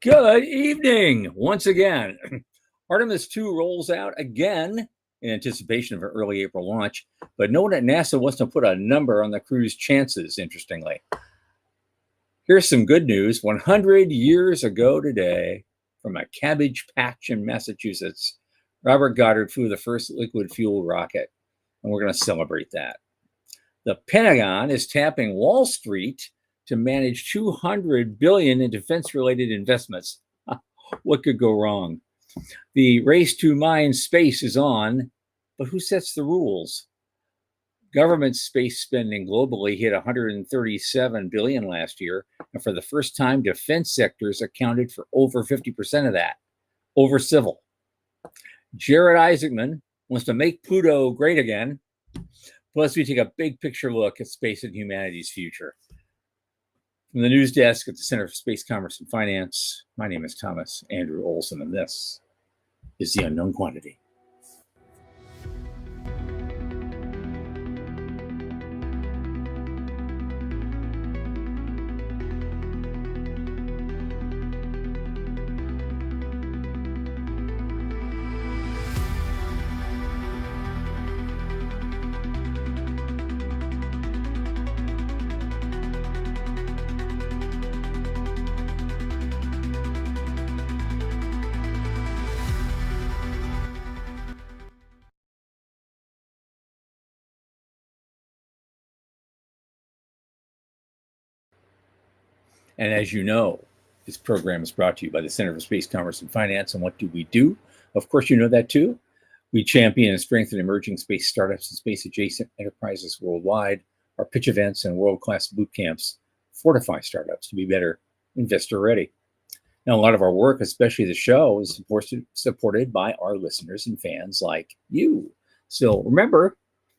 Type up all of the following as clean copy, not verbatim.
Good evening. Once again, Artemis 2 rolls out again in anticipation of an early April launch, but no one at NASA wants to put a number on the crew's chances, interestingly. Here's some good news. 100 years ago today, from a cabbage patch in Massachusetts, Robert Goddard flew the first liquid fuel rocket, and we're going to celebrate that. The Pentagon is tapping Wall Street to manage $200 billion in defense-related investments. What could go wrong? The race to mine space is on, but who sets the rules? Government space spending globally hit $137 billion last year, and for the first time, defense sectors accounted for over 50% of that, over civil. Jared Isaacman wants to make Pluto great again. Plus, we take a big picture look at space and humanity's future. From the news desk at the Center for Space Commerce and Finance, my name is Thomas Andrew Olson, and this is The Unknown Quantity. And as you know, this program is brought to you by the Center for Space Commerce and Finance. And what do we do? Of course, you know that too. We champion and strengthen emerging space startups and space-adjacent enterprises worldwide. Our pitch events and world-class boot camps fortify startups to be better investor-ready. Now, a lot of our work, especially the show, is supported by our listeners and fans like you. So remember,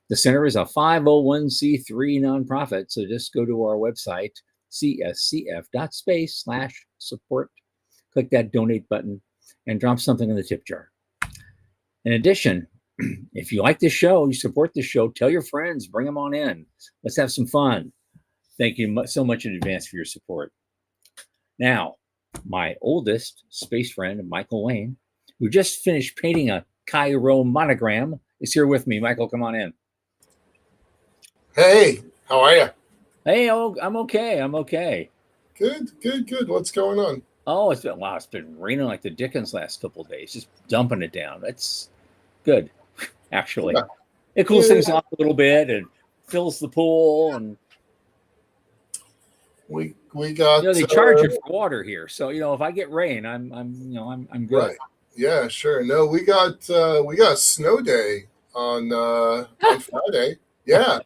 the Center is a 501c3 nonprofit. So just go to our website, cscf.space/support. Click that donate button and drop something in the tip jar. In addition, if you like this show, you support this show, tell your friends, bring them on in. Let's have some fun. Thank you so much in advance for your support. Now, my oldest space friend, Michael Lane, who just finished painting a Cairo monogram, is here with me. Michael, come on in. Hey, how are you? Hey, I'm okay. Good. What's going on? Oh, it's been raining like the Dickens last couple of days, just dumping it down. That's good, actually. Yeah. It cools things off a little bit and fills the pool, and we got. They charge you for water here, so if I get rain, I'm good. Right. Yeah, sure. No, we got a snow day on Friday. Yeah.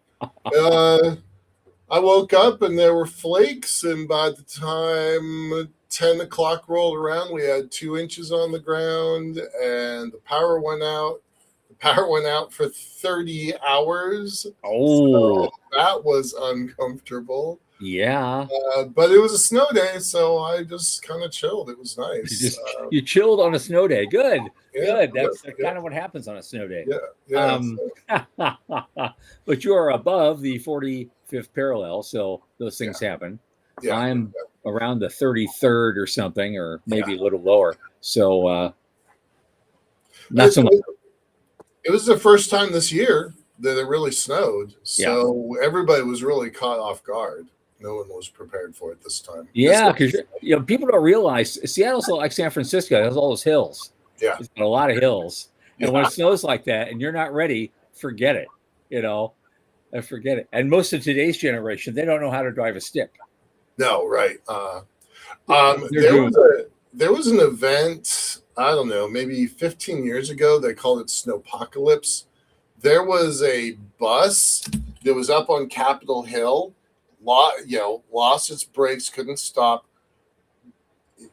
I woke up and there were flakes, and by the time 10 o'clock rolled around, we had 2 inches on the ground, and the power went out. The power went out for 30 hours. Oh, so that was uncomfortable. Yeah. But it was a snow day, so I just kind of chilled. It was nice. You chilled on a snow day. Good. Yeah, good. That's kind of what happens on a snow day. Yeah. But you are above the 45th parallel, so those things happen. Yeah. I'm around the 33rd or something, or maybe a little lower. So not so much. It was the first time this year that it really snowed. So everybody was really caught off guard. No one was prepared for it this time. Yeah, because people don't realize Seattle's like San Francisco. It has all those hills. Yeah, it's got a lot of hills, and when it snows like that, and you're not ready, forget it. Forget it. And most of today's generation, they don't know how to drive a stick. No, right. There was an event. I don't know, maybe 15 years ago. They called it Snowpocalypse. There was a bus that was up on Capitol Hill. Lost its brakes, couldn't stop,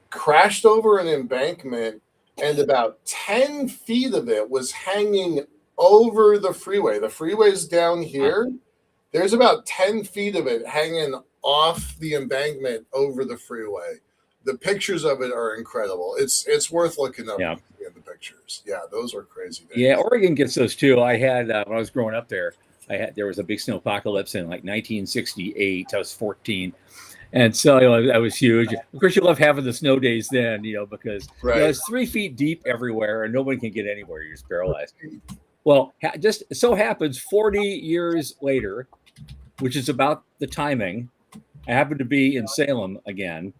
crashed over an embankment, and about 10 feet of it was hanging over the freeway. The freeway's down here. There's about 10 feet of it hanging off the embankment over the freeway. The pictures of it are incredible. It's worth looking up in the pictures. Yeah, those are crazy days. Yeah, Oregon gets those too. I had, when I was growing up there was a big snowpocalypse in like 1968. I was 14, And so that was huge. Of course, you love having the snow days then, because Right. it's 3 feet deep everywhere and nobody can get anywhere. You're just paralyzed. Well, just so happens 40 years later, which is about the timing, I happened to be in Salem again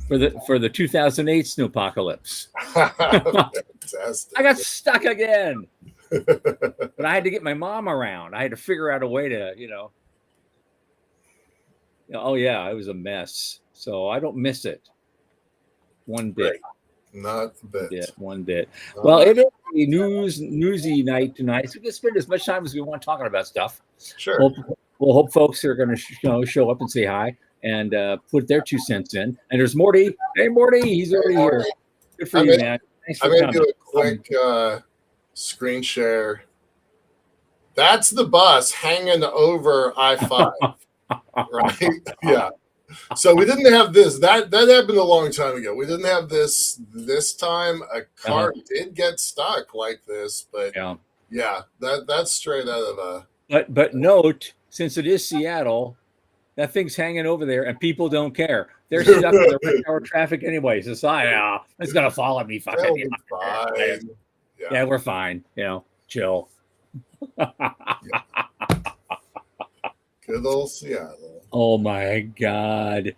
for the 2008 snowpocalypse. Fantastic. I got stuck again, but I had to get my mom around. I had to figure out a way to, oh yeah, it was a mess. So I don't miss it one bit. Right. Not a bit. Yeah, one bit. Well, it is a newsy night tonight. So we can spend as much time as we want talking about stuff. Sure. We'll hope folks are going to show up and say hi and put their 2 cents in. And there's Morty. Hey, Morty, he's already here. Good for you, man. Thanks for I'm coming. going to do a quick screen share. That's the bus hanging over I-5, right? Yeah. So we didn't have this. That happened a long time ago. We didn't have this time. A car did get stuck like this, but yeah, that's straight out of a. But note, since it is Seattle, that thing's hanging over there, and people don't care. They're stuck in the rush hour traffic anyway. So it's gonna follow me. Fucking fine. Yeah, we're fine. Chill. Good old Seattle. Oh my God.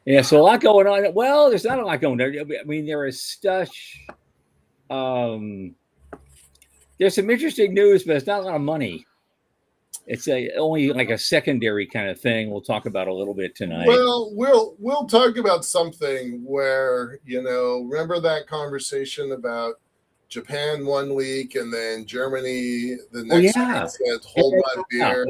Yeah, so a lot going on. Well, there's not a lot going on. I mean, there is such there's some interesting news, but it's not a lot of money. It's only like a secondary kind of thing. We'll talk about a little bit tonight. Well, we'll talk about something where, remember that conversation about Japan 1 week and then Germany the next week said, hold my beer.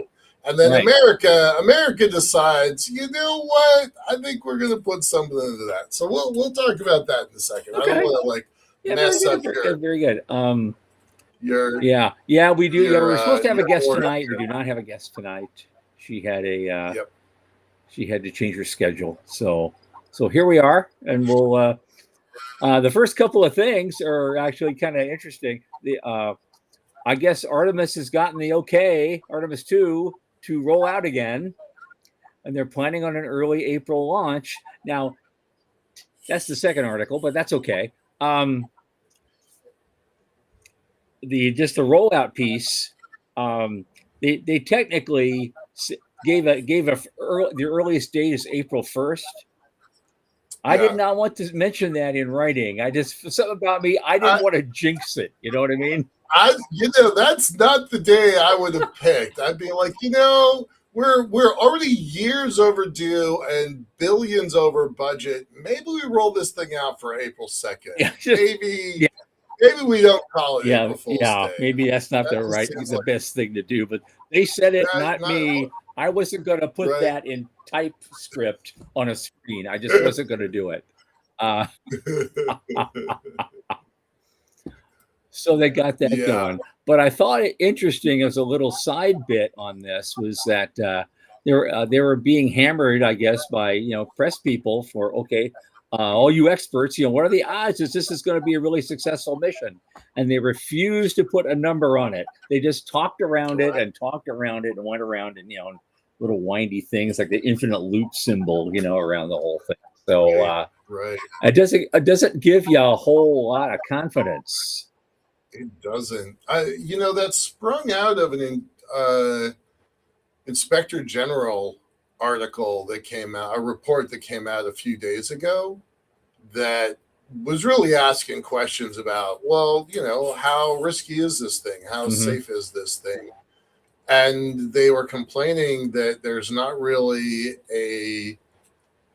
And then America decides, you know what? I think we're going to put something into that. So we'll talk about that in a second. Okay. I don't want to mess up your. Very good. We do. We're supposed to have a guest tonight. We do not have a guest tonight. She had she had to change her schedule. So here we are, and we'll. The first couple of things are actually kind of interesting. I guess Artemis has gotten the okay, Artemis 2, to roll out again, and they're planning on an early April launch. Now, that's the second article, but that's okay. The rollout piece, they technically gave the earliest date is April 1st. I did not want to mention that in writing. Something about me, I didn't want to jinx it. You know what I mean? That's not the day I would have picked. I'd be like, we're already years overdue and billions over budget. Maybe we roll this thing out for April 2nd. Maybe we don't call it April Fool's Day. Maybe that's not the best thing to do. But they said it, not me. I wasn't going to put that in typescript on a screen. I just wasn't going to do it. So they got that going. But I thought it interesting as a little side bit on this was that they were being hammered, I guess, by press people for all you experts, what are the odds that this is going to be a really successful mission? And they refused to put a number on it. They just talked around it and went around and little windy things like the infinite loop symbol, around the whole thing. So it doesn't give you a whole lot of confidence. It doesn't. That sprung out of an Inspector General article that came out, a report that came out a few days ago that was really asking questions about, how risky is this thing? How safe is this thing? And they were complaining that there's not really a,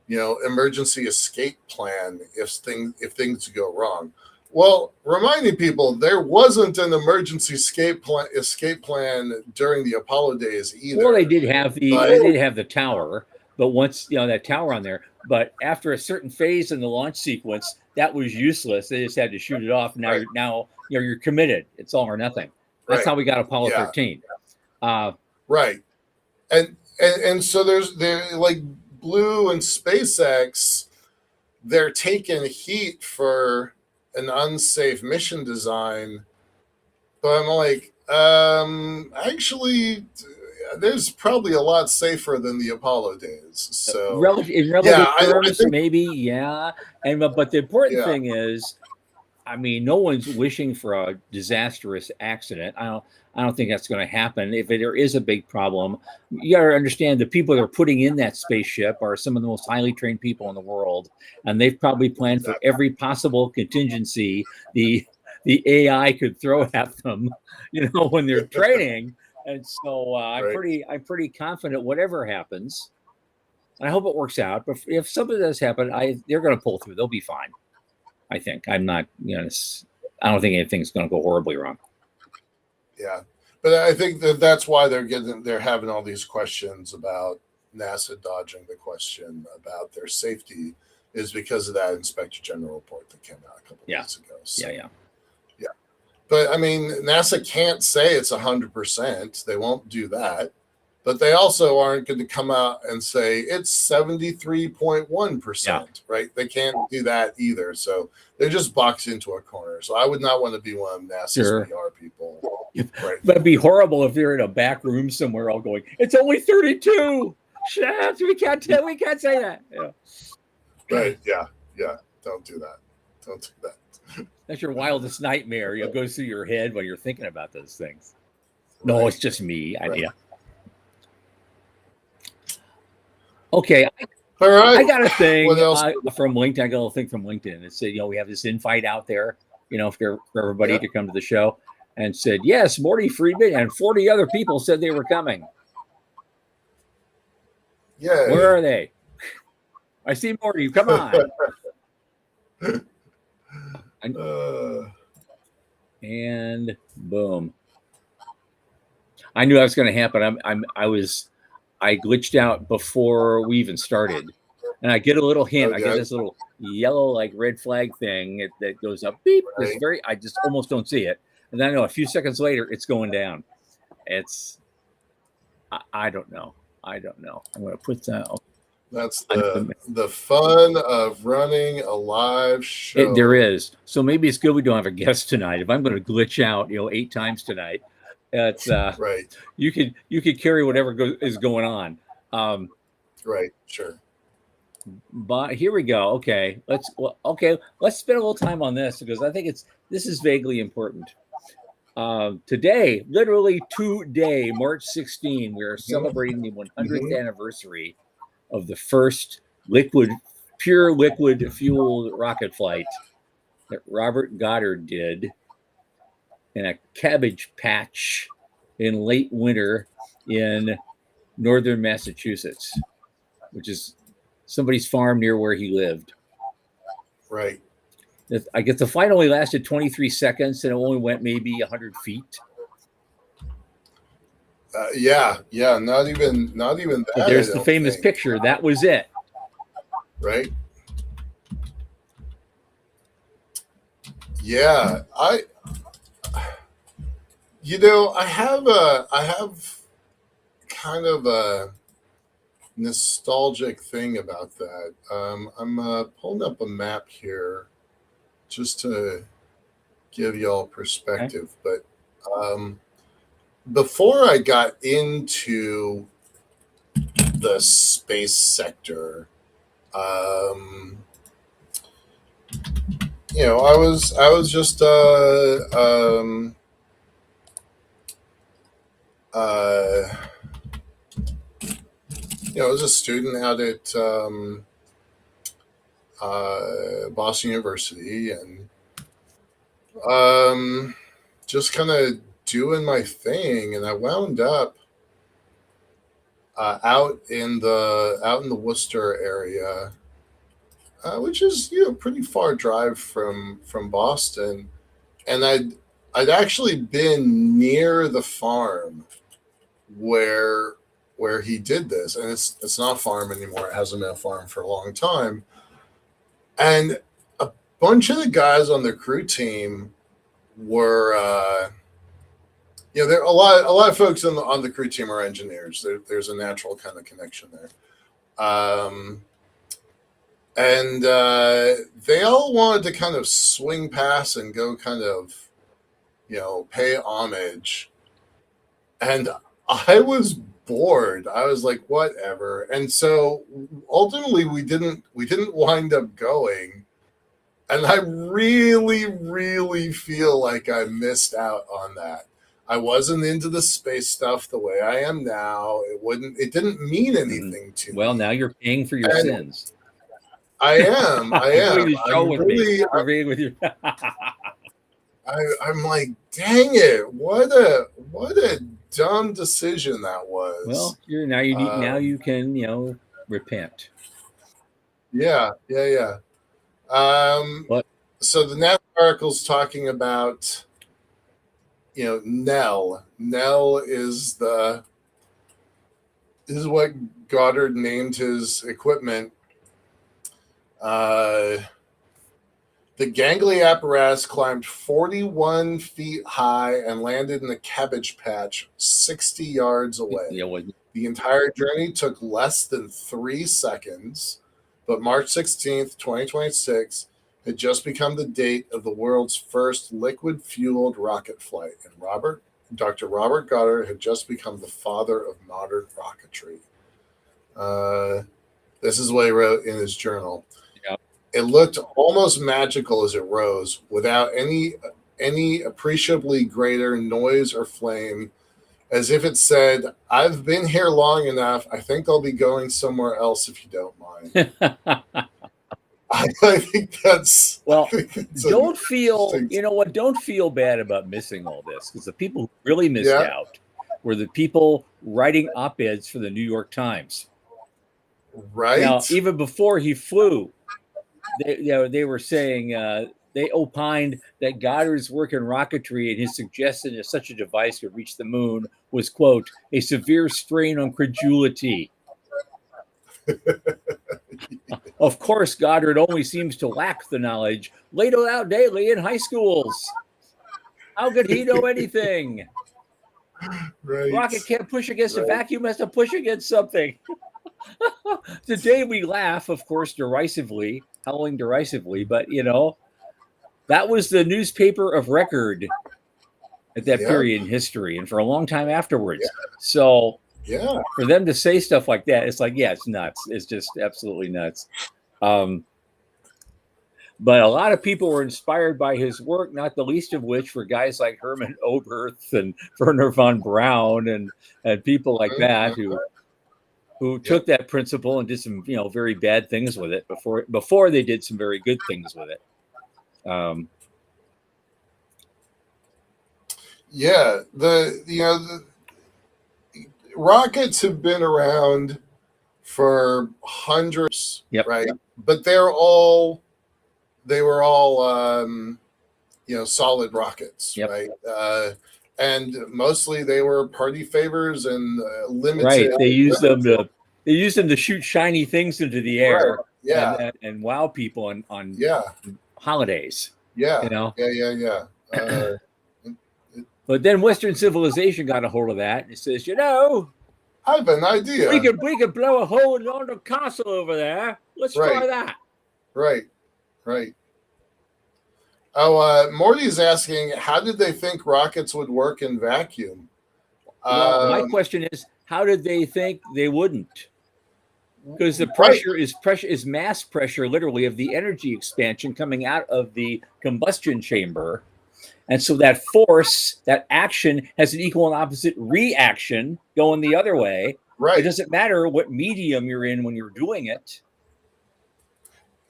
emergency escape plan if things go wrong. Well, reminding people, there wasn't an emergency escape plan during the Apollo days either. Well, they did have the tower, but once that tower on there, but after a certain phase in the launch sequence, that was useless. They just had to shoot it off. Now you're committed. It's all or nothing. That's how we got Apollo 13. Right, and so they're like Blue and SpaceX. They're taking heat for an unsafe mission design, but I'm like, actually, there's probably a lot safer than the Apollo days. So in relative yeah, I terms, think maybe, yeah. But the important yeah, thing is, I mean, no one's wishing for a disastrous accident. I don't think that's going to happen. If there is a big problem, you got to understand the people that are putting in that spaceship are some of the most highly trained people in the world, and they've probably planned for exactly. every possible contingency the AI could throw at them, when they're training. And so Right. I'm pretty confident whatever happens. And I hope it works out. But if something does happen, they're going to pull through. They'll be fine. I think. I'm not. I don't think anything's going to go horribly wrong. Yeah, but I think that's why they're having all these questions about NASA dodging the question about their safety is because of that Inspector General report that came out a couple Yeah. weeks ago. So, Yeah. yeah. But I mean, NASA can't say it's 100%. They won't do that. But they also aren't going to come out and say it's 73.1%, Yeah. right? They can't do that either. So they're just boxed into a corner. So I would not want to be one of NASA's Sure. PR people. Right. That'd be horrible if they're in a back room somewhere all going, it's only 32. Shit, we can't say that. Yeah. Right. Yeah. Yeah. Don't do that. Don't do that. That's your wildest nightmare. It goes through your head when you're thinking about those things. No, Right. it's just me. Right. Yeah. Okay. All right. I got a thing What else? from LinkedIn. I got a little thing from LinkedIn. It said, we have this invite out there, for everybody to come to the show, and said, yes, Morty Friedman and 40 other people said they were coming. Yeah. Where are they? I see Morty. Come on. And boom. I knew that was going to happen. I glitched out before we even started, and I get a little hint. Okay. I get this little yellow, like red flag thing that goes up. Beep. Right. It's I just almost don't see it, and then I know a few seconds later it's going down. I don't know. I'm going to put that. That's the fun of running a live show. There is. So maybe it's good we don't have a guest tonight. If I'm going to glitch out, 8 times tonight, it's right. You could carry whatever is going on. Right. Sure. But here we go. Okay, let's spend a little time on this because I think this is vaguely important. Today, literally today, March 16, we are celebrating the 100th anniversary of the first pure liquid fueled rocket flight that Robert Goddard did in a cabbage patch in late winter in northern Massachusetts, which is somebody's farm near where he lived. Right. I guess the flight only lasted 23 seconds and it only went maybe 100 feet. Yeah. Not even that. But there's the famous picture. That was it. Right. Yeah. I have kind of a nostalgic thing about that. I'm pulling up a map here just to give y'all perspective. Okay. But before I got into the space sector, I was just I was a student out at Boston University, and just kind of doing my thing, and I wound up out in the Worcester area, which is pretty far drive from Boston, and I'd actually been near the farm where he did this, and it's not a farm anymore. It hasn't been a farm for a long time, and a bunch of the guys on the crew team were. There are a lot of folks on the crew team are engineers. There's a natural kind of connection there, and they all wanted to kind of swing past and go kind of, pay homage. And I was bored. I was like, whatever. And so ultimately we didn't wind up going. And I really, really feel like I missed out on that. I wasn't into the space stuff the way I am now. It didn't mean anything to Well, me. now you're paying for your sins. I am. Doing the show with me. I'm Agreeing with you. I'm like, dang it! What a dumb decision that was. Well, now you can repent. Yeah. But So the next article's talking about Nell. Nell is what Goddard named his equipment. The gangly apparatus climbed 41 feet high and landed in a cabbage patch 60 yards away. The entire journey took less than 3 seconds, but March 16th, 2026 had just become the date of the world's first liquid-fueled rocket flight, and Dr. Robert Goddard had just become the father of modern rocketry. This is what he wrote in his journal. It looked almost magical as it rose, without any appreciably greater noise or flame, as if it said, "I've been here long enough. I think I'll be going somewhere else if you don't mind." I think that's don't feel bad about missing all this, because the people who really missed out were the people writing op-eds for the New York Times. Right. Now, even before he flew, they were saying they opined that Goddard's work in rocketry and his suggestion that such a device could reach the moon was, quote, a severe strain on credulity. Of course, Goddard only seems to lack the knowledge laid out daily in high schools. How could he know anything? Right. Rocket can't push against a vacuum, has to push against something. Today we laugh, of course, howling derisively, but that was the newspaper of record at that period in history and for a long time afterwards. So for them to say stuff like that, it's like, it's nuts. It's just absolutely nuts. But a lot of people were inspired by his work, not the least of which were guys like Hermann Oberth and Werner von Braun and people like that who took that principle and did some very bad things with it before they did some very good things with it. The rockets have been around for hundreds, right? But they were all solid rockets, right? And mostly they were party favors and limited. Right, they used them to shoot shiny things into the air, and wow people on holidays. But then Western civilization got a hold of that and it says, I have an idea. We could blow a hole in the castle over there. Let's try that. Right. Oh, Morty's asking, how did they think rockets would work in vacuum? My question is, how did they think they wouldn't? Because the pressure is mass pressure, literally, of the energy expansion coming out of the combustion chamber. And so that force, that action, has an equal and opposite reaction going the other way. Right. It doesn't matter what medium you're in when you're doing it.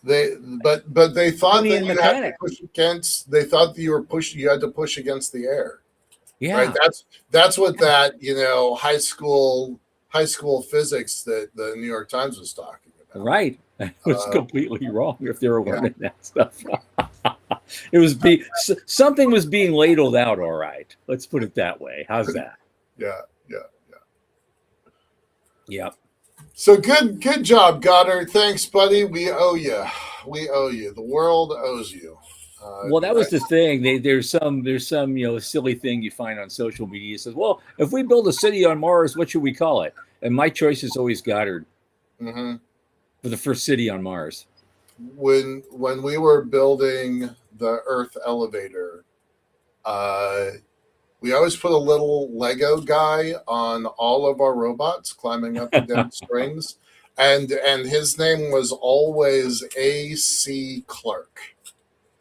But they thought that you had to push against. They thought that you had to push against the air. Yeah. Right. That's what that high school physics that the New York Times was talking about. Right. It was completely wrong if they were learning that stuff. It was something was being ladled out. All right. Let's put it that way. How's that? Yeah. So good job, Goddard. Thanks, buddy. We owe you. The world owes you. Well, that was the thing. There's some silly thing you find on social media. It says, well, if we build a city on Mars, what should we call it? And my choice is always Goddard for the first city on Mars. When we were building the Earth elevator, we always put a little Lego guy on all of our robots climbing up and down strings. And his name was always A.C. Clarke.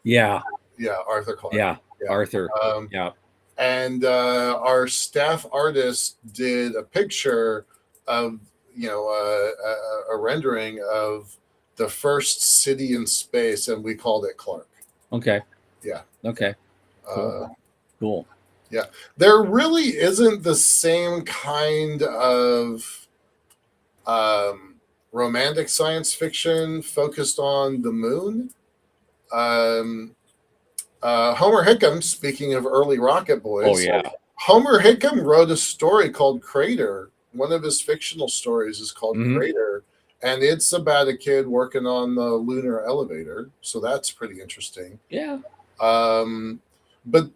Yeah. Yeah, Arthur Clarke. Yeah. Arthur. Yeah. And our staff artist did a picture of, a rendering of the first city in space, and we called it Clarke. Okay. Yeah. Okay. Cool. Cool. Yeah. There really isn't the same kind of romantic science fiction focused on the moon. Homer Hickam, speaking of early rocket boys. Oh, yeah. Homer Hickam wrote a story called Crater. One of his fictional stories is called Crater, and it's about a kid working on the lunar elevator. So that's pretty interesting. Yeah. But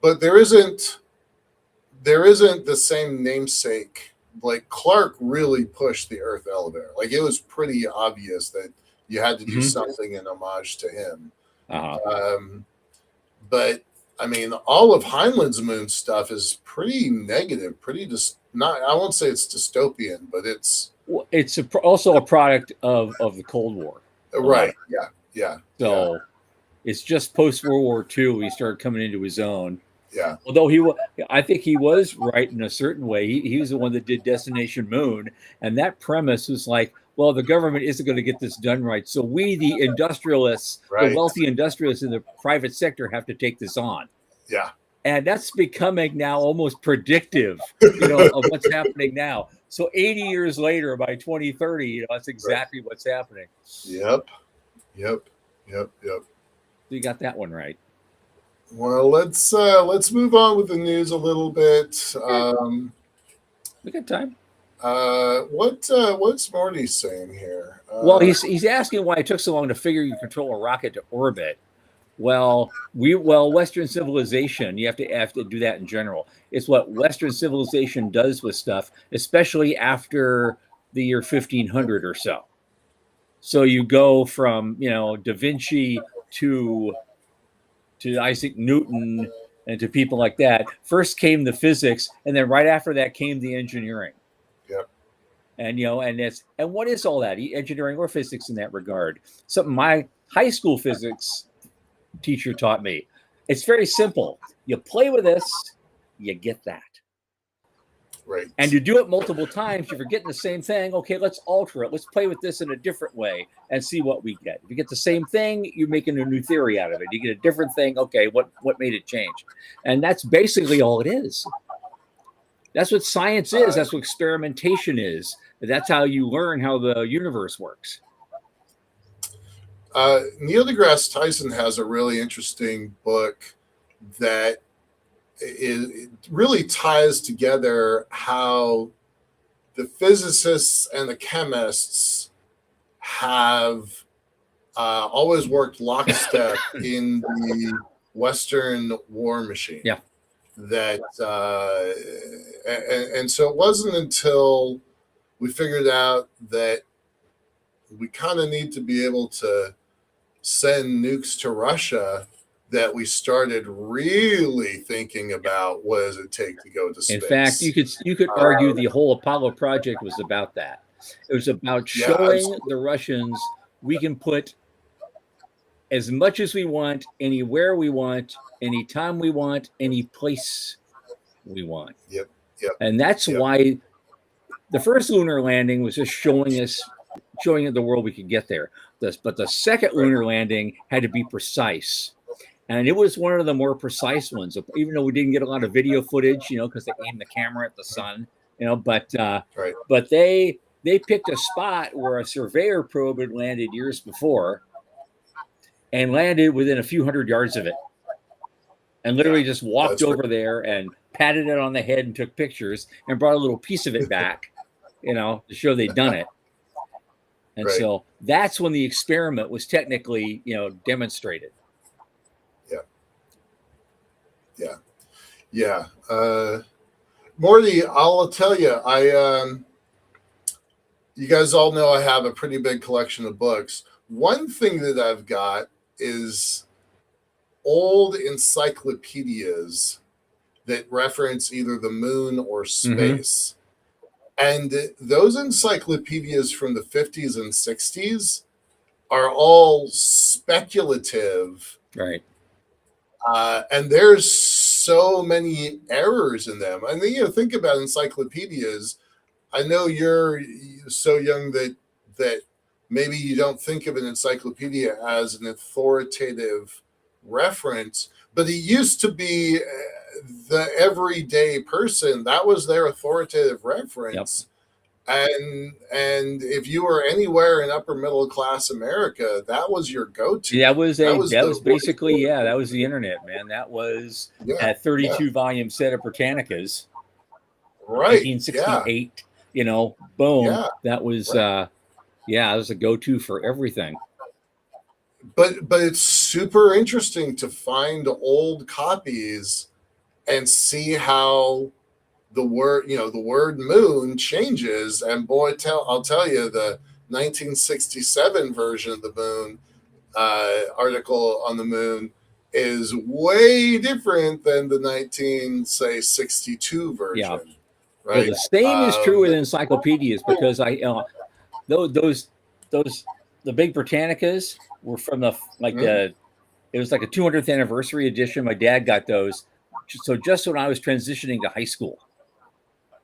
there isn't the same namesake. Like Clarke really pushed the Earth elevator. Like it was pretty obvious that you had to do something in homage to him. But I mean, all of Heinlein's moon stuff is pretty negative, I won't say it's dystopian, but it's also a product of the Cold War. Right. Yeah. So it's just post World War II he started coming into his own. Yeah. Although I think he was right in a certain way. He was the one that did Destination Moon, and that premise was like, well, the government isn't going to get this done right, so we, the industrialists, the wealthy industrialists in the private sector, have to take this on. Yeah. And that's becoming now almost predictive, of what's happening now. So 80 years later, by 2030, that's exactly what's happening. Yep. So you got that one right. Well, let's move on with the news a little bit. We got time. What's Morty saying here? Well, he's asking why it took so long to figure you control a rocket to orbit. Well, Western civilization, you have to do that in general. It's what Western civilization does with stuff, especially after the year 1500 or so. So you go from Da Vinci to Isaac Newton and to people like that. First came the physics, and then right after that came the engineering. Yep. And and what is all that? Engineering or physics in that regard? Something my high school physics teacher taught me. It's very simple. You play with this, you get that. Right. And you do it multiple times, you're getting the same thing. Okay, let's alter it. Let's play with this in a different way and see what we get. If you get the same thing, you're making a new theory out of it. You get a different thing. Okay, what made it change? And that's basically all it is. That's what science is. That's what experimentation is. That's how you learn how the universe works. Neil deGrasse Tyson has a really interesting book that it really ties together how the physicists and the chemists have always worked lockstep in the Western war machine. Yeah. That and so it wasn't until we figured out that we kind of need to be able to send nukes to Russia that we started really thinking about what does it take to go to space. In fact, you could argue the whole Apollo project was about that. It was about showing the Russians we can put as much as we want, anywhere we want, anytime we want, any place we want. Yep. And that's why the first lunar landing was just showing the world we could get there. But the second lunar landing had to be precise. And it was one of the more precise ones, even though we didn't get a lot of video footage, because they aimed the camera at the sun, but they picked a spot where a surveyor probe had landed years before and landed within a few hundred yards of it and literally just walked over there and patted it on the head and took pictures and brought a little piece of it back, to show they'd done it. And so that's when the experiment was technically, demonstrated. Yeah. Morty, I'll tell you, you guys all know I have a pretty big collection of books. One thing that I've got is old encyclopedias that reference either the moon or space. And those encyclopedias from the 50s and 60s are all speculative. Right. And there's so many errors in them. I mean, think about encyclopedias. I know you're so young that maybe you don't think of an encyclopedia as an authoritative reference, but it used to be the everyday person. That was their authoritative reference. Yep. And if you were anywhere in upper middle class America, that was your go-to. That was basically that was the internet, man. That was a 32 volume set of Britannicas, right? 1968. Boom. Yeah. That was that was a go-to for everything. But it's super interesting to find old copies and see how the word moon changes. And boy, I'll tell you, the 1967 version of the moon article on the moon is way different than the 1962 version. Yeah. Right. Well, the same is true with encyclopedias, because those the big Britannicas were from the it was like a 200th anniversary edition. My dad got those, so just when I was transitioning to high school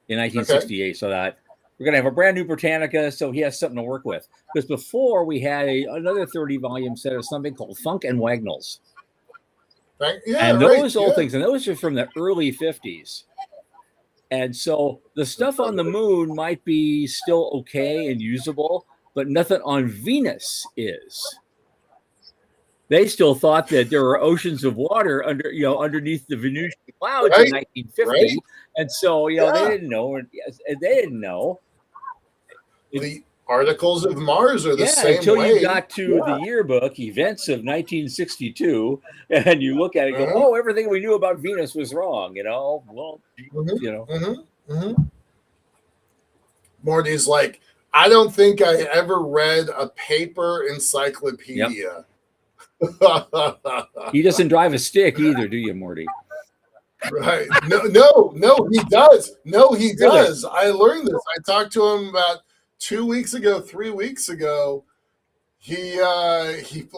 in 1968, so that we're gonna have a brand new Britannica, so he has something to work with. Because before we had another 30 volume set of something called Funk and Wagnalls, and those old things, and those are from the early 50s. And so the stuff on the moon might be still okay and usable, but nothing on Venus is. They still thought that there were oceans of water underneath the Venusian clouds in 1950, and so they didn't know. They didn't know. The articles of Mars are the same until way. You got to the yearbook events of 1962, and you look at it and go, "Oh, everything we knew about Venus was wrong." Morty's like, I don't think I ever read a paper encyclopedia. Yep. He doesn't drive a stick either, do you, Morty? Right. No, he does. No, he does. Really? I learned this. I talked to him about 3 weeks ago.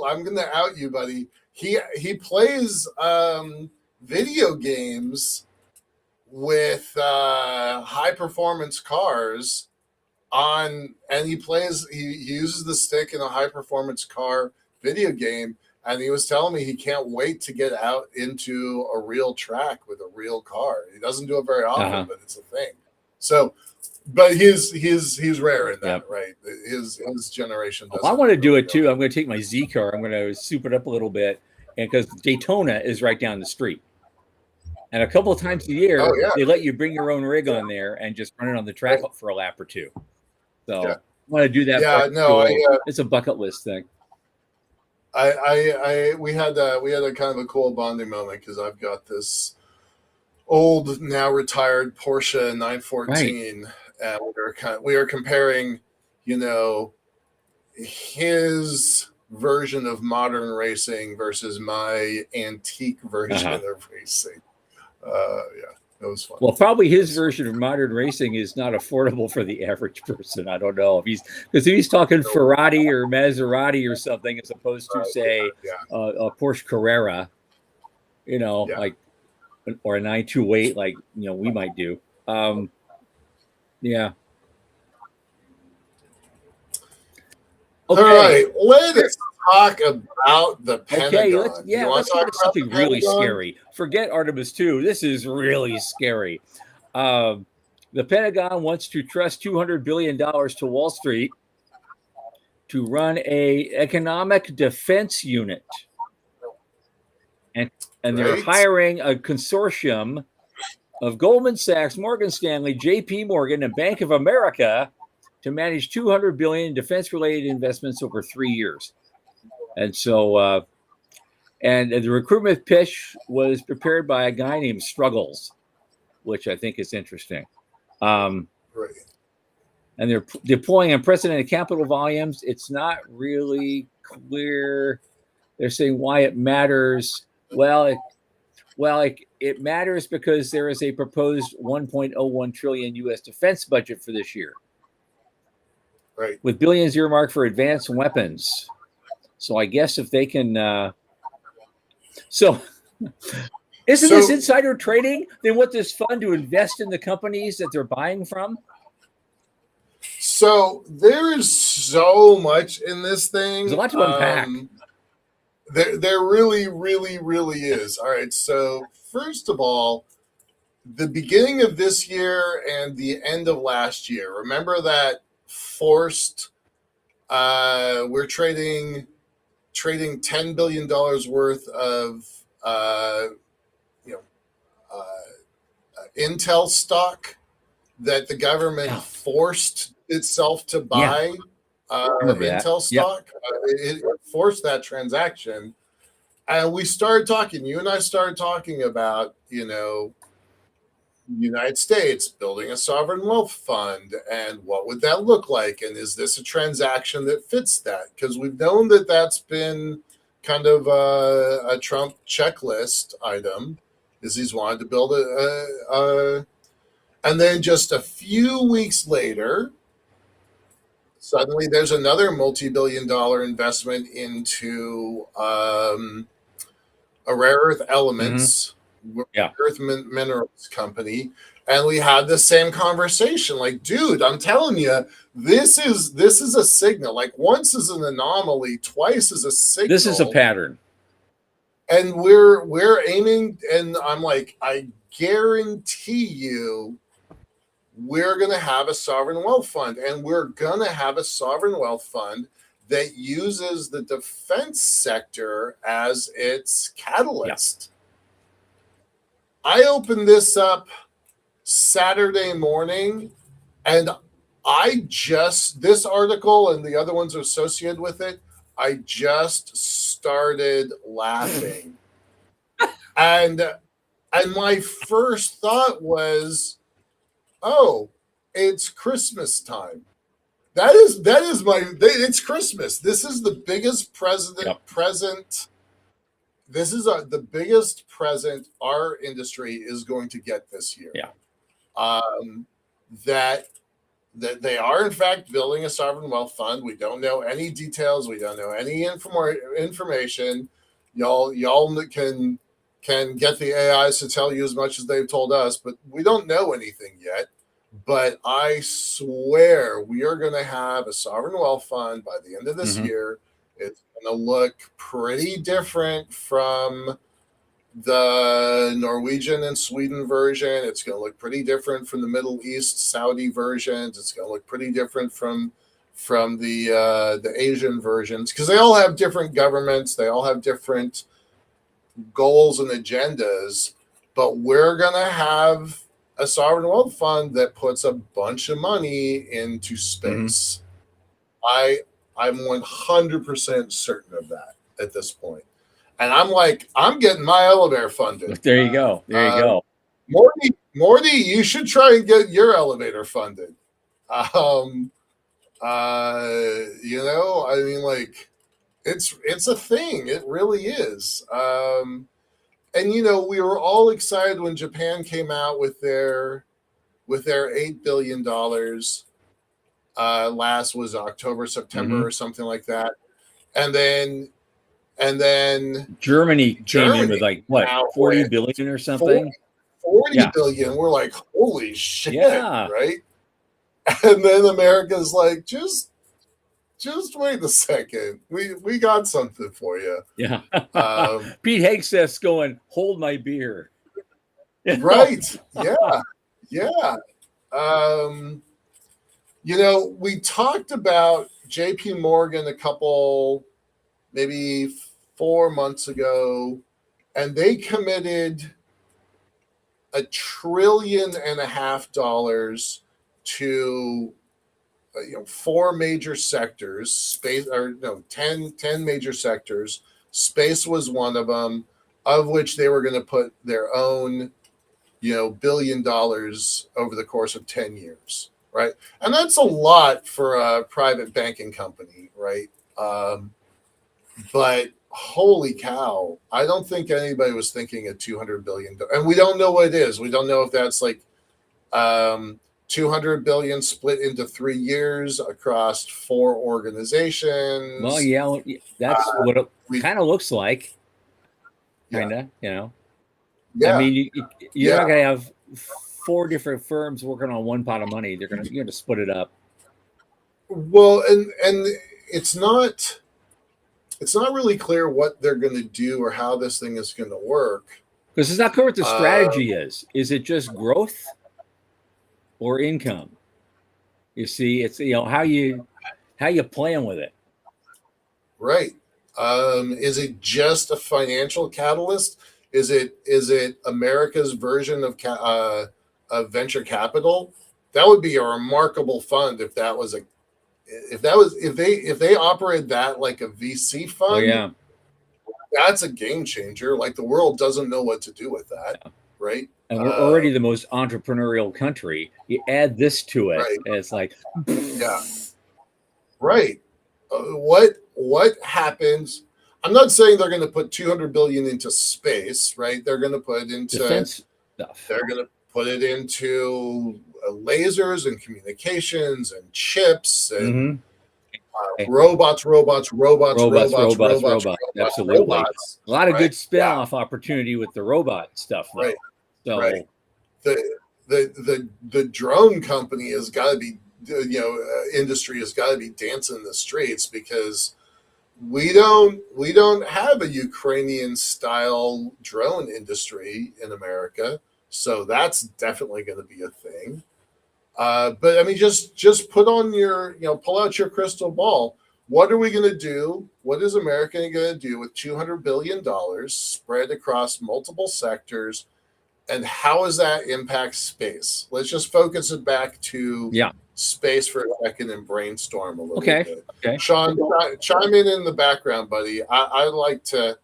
I'm gonna out you, buddy. He plays video games with high performance cars and he uses the stick in a high performance car video game. And he was telling me he can't wait to get out into a real track with a real car. He doesn't do it very often, but it's a thing. So, but he's rare in that, right? His generation doesn't. I want to do it too. I'm going to take my Z car. I'm going to soup it up a little bit, and because Daytona is right down the street, and a couple of times a year they let you bring your own rig on there and just run it on the track for a lap or two. So I want to do that. It's a bucket list thing. We had a kind of a cool bonding moment because I've got this old, now retired Porsche 914, and we are comparing, his version of modern racing versus my antique version of racing. It was fun. Well, probably his version of modern racing is not affordable for the average person. I don't know if he's talking Ferrari or Maserati or something, as opposed to say a Porsche Carrera, like, or a 928, like we might do. Yeah. Okay. All right, let us talk about the Pentagon. Let's talk about something really scary. Forget Artemis 2. This is really scary. The Pentagon wants to trust $200 billion to Wall Street to run a economic defense unit. And they're hiring a consortium of Goldman Sachs, Morgan Stanley, JP Morgan, and Bank of America to manage $200 billion in defense-related investments over 3 years. And so, and the recruitment pitch was prepared by a guy named Struggles, which I think is interesting. And they're deploying unprecedented capital volumes. It's not really clear. They're saying why it matters. Well, Well, like it matters because there is a proposed 1.01 trillion U.S. defense budget for this year, Right. with billions earmarked for advanced weapons. So I guess if they can, so isn't this insider trading? Then what this fund to invest in the companies that they're buying from? So there is so much in this thing. There's a lot to unpack. There really, really, really is. All right. So first of all, the beginning of this year and the end of last year, remember that forced, we're trading $10 billion worth of, Intel stock that the government forced itself to buy Intel stock. It forced that transaction. And we started talking, you and I started talking about, the United States building a sovereign wealth fund and what would that look like? And is this a transaction that fits that? Because we've known that that's been kind of a Trump checklist item, is he's wanted to build and then just a few weeks later, suddenly there's another multi-billion-dollar investment into a rare earth elements, earth minerals company. And we had the same conversation. Like, dude, I'm telling you, this is a signal. Like, once is an anomaly, twice is a signal. This is a pattern. And we're aiming, and I'm like, I guarantee you we're going to have a sovereign wealth fund, and we're going to have a sovereign wealth fund that uses the defense sector as its catalyst. I opened this up Saturday morning, and this article and the other ones associated with it, I just started laughing. and my first thought was, oh, it's Christmas time. It's Christmas. This is the biggest present. This is the biggest present our industry is going to get this year. That they are in fact building a sovereign wealth fund. We don't know any details. We don't know any information. Y'all can get the AIs to tell you as much as they've told us, but we don't know anything yet. But I swear we are going to have a sovereign wealth fund by the end of this year. It's going to look pretty different from the Norwegian and Sweden version. It's going to look pretty different from the Middle East Saudi versions. It's going to look pretty different from the Asian versions, because they all have different governments. They all have different goals and agendas. But we're going to have a sovereign wealth fund that puts a bunch of money into space. I'm 100% certain of that at this point. And I'm like, I'm getting my elevator funded. There you go. There you go. Morty, you should try and get your elevator funded. I mean, like, it's a thing. It really is. And we were all excited when Japan came out with their $8 billion. Last was October, September, or something like that. And then Germany came in with like what, 40 billion or something? 40 billion. We're like, holy shit, right? And then America's like, just wait a second. We got something for you. Yeah. Pete Hegseth's going, hold my beer. Right. Yeah. We talked about JP Morgan a couple, maybe 4 months ago, and they committed $1.5 trillion to 4 major sectors, 10 major sectors. Space was one of them, of which they were going to put their own, $1 billion over the course of 10 years, right? And that's a lot for a private banking company, right? But holy cow, I don't think anybody was thinking of 200 billion. And we don't know what it is. We don't know if that's like 200 billion split into 3 years across 4 organizations. Well, yeah, that's what it we kind of looks like. yeah Kind of, you know. I yeah mean, you're yeah. not going to have 4 different firms working on one pot of money. You're going to split it up. Well, and it's not really clear what they're going to do or how this thing is going to work. Because it's not clear what the strategy Um, is. Is it just growth or income? You see, it's how you playing with it. right. Is it just a financial catalyst? Is it America's version of venture capital? That would be a remarkable fund if they operated that like a VC Oh fund. yeah, That's a game changer. Like the world doesn't know what to do with that, right? and we're already the most entrepreneurial country. You add this to it, Right. and it's like, Yeah. Right. What happens? I'm not saying they're going to put 200 billion into space, right? They're going to put it into defense stuff. They're going to put it into lasers and communications and chips and robots. Absolutely. A lot of good right? spin-off opportunity with the robot stuff, though. Right. So Right. The drone company has got to be, industry has got to be dancing in the streets because we don't have a Ukrainian style drone industry in America, so that's definitely going to be a thing. But I mean, just put on your, pull out your crystal ball. What are we going to do? What is America going to do with $200 billion spread across multiple sectors? And how does that impact space? Let's just focus it back to space for a second and brainstorm a little bit. Okay. Sean, chime in the background, buddy. I like to.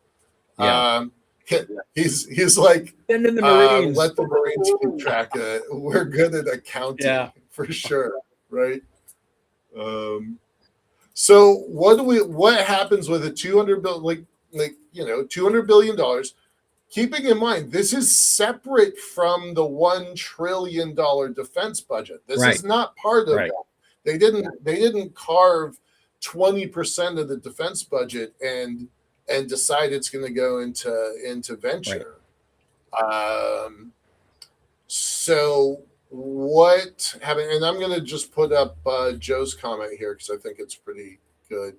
He's like, send in the Marines. Let the Marines keep track of it. We're good at accounting for sure, right? So what happens with a $200 billion? Keeping in mind, this is separate from the $1 trillion defense budget. This is not part of that. They didn't carve 20% of the defense budget and decide it's going to go into venture. So what happened? And I'm going to just put up Joe's comment here because I think it's pretty good.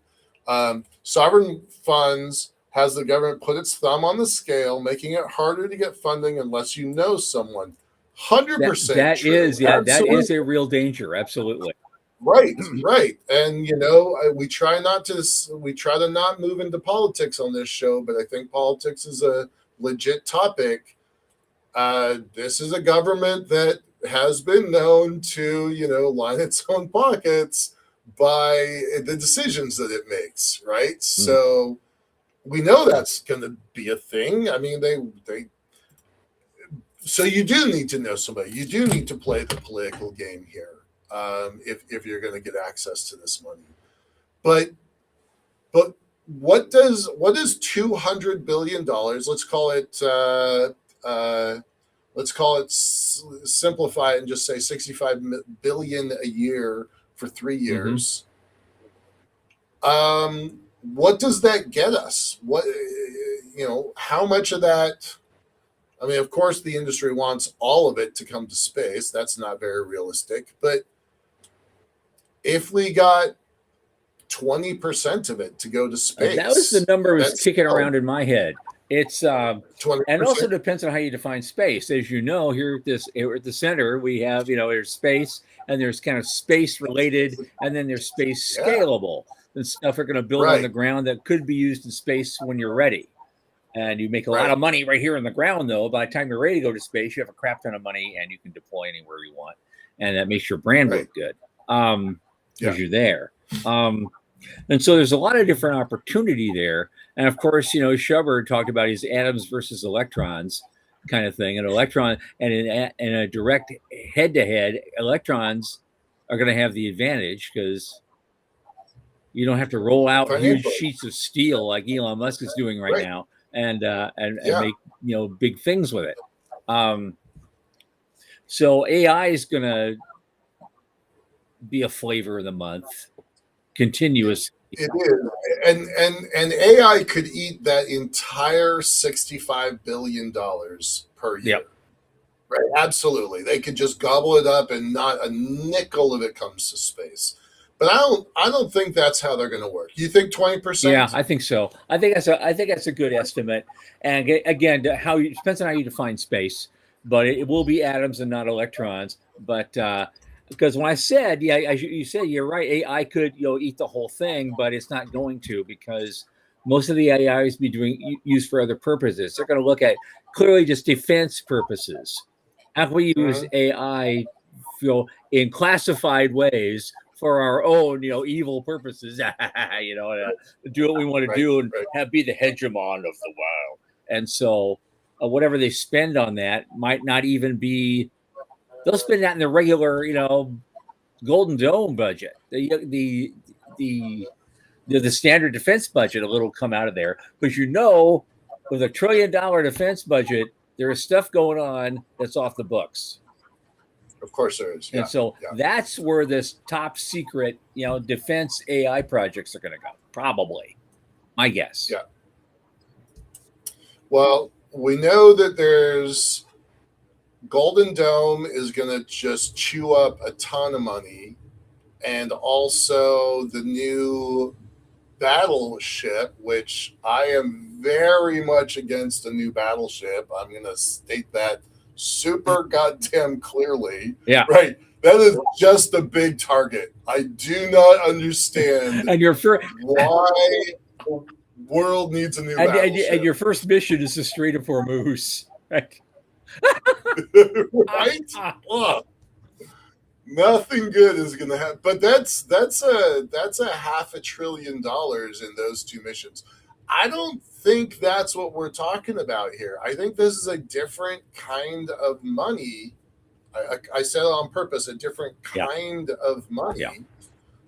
Sovereign funds has the government put its thumb on the scale, making it harder to get funding unless you know someone. 100%. That is a real danger. Absolutely. Right. And we try to not move into politics on this show, but I think politics is a legit topic. This is a government that has been known to, line its own pockets by the decisions that it makes, right? So we know that's going to be a thing. I mean, so you do need to know somebody. You do need to play the political game here if you're going to get access to this money. But what does $200 billion? Let's call it simplify it and just say 65 billion a year for 3 years. What does that get us? How much of that? I mean, of course, the industry wants all of it to come to space. That's not very realistic. But if we got 20% of it to go to space, that was the number was kicking around in my head. It's 20%. And also depends on how you define space. As you know, here at the center, we have there's space and there's kind of space related, and then there's space scalable. And stuff are going to build on the ground that could be used in space when you're ready. And you make a lot of money right here in the ground, though. By the time you're ready to go to space, you have a crap ton of money and you can deploy anywhere you want. And that makes your brand look good because you're there. And so there's a lot of different opportunity there. And of course, Shubber talked about his atoms versus electrons kind of thing. An electron and in a direct head-to-head, electrons are going to have the advantage because You don't have to roll out huge financially. sheets of steel like Elon Musk is doing right Right. now, and Yeah. make big things with it. So AI is going to be a flavor of the month, continuous. It is, and AI could eat that entire $65 billion per year. Yep. Right? Absolutely, they could just gobble it up, and not a nickel of it comes to space. But I don't think that's how they're going to work. You think 20%? Yeah, I think so. I think that's a good estimate. And again, it depends on how you define space, but it will be atoms and not electrons. But because when I said, yeah, as you said, you're right. AI could eat the whole thing, but it's not going to, because most of the AI is used for other purposes. They're going to look at clearly just defense purposes. How can we use AI, in classified ways for our own, evil purposes, do what we want to do and be the hegemon of the world. And so whatever they spend on that might not even be, they'll spend that in the regular, Golden Dome budget, the standard defense budget. A little come out of there, because with $1 trillion defense budget, there is stuff going on that's off the books. Of course there is. Yeah. And so that's where this top secret, defense AI projects are going to go. Probably, my guess. Yeah. Well, we know that there's Golden Dome is going to just chew up a ton of money, and also the new battleship, which I am very much against a new battleship. I'm going to state that super goddamn clearly. Yeah. Right. That is just a big target. I do not understand and why the world needs a new battleship. And your first mission is to Strait of Hormuz. Right? Right? Nothing good is going to happen. But that's a $500 billion in those two missions. I don't think that's what we're talking about here. I think this is a different kind of money. I said it on purpose, a different kind of money. Yeah.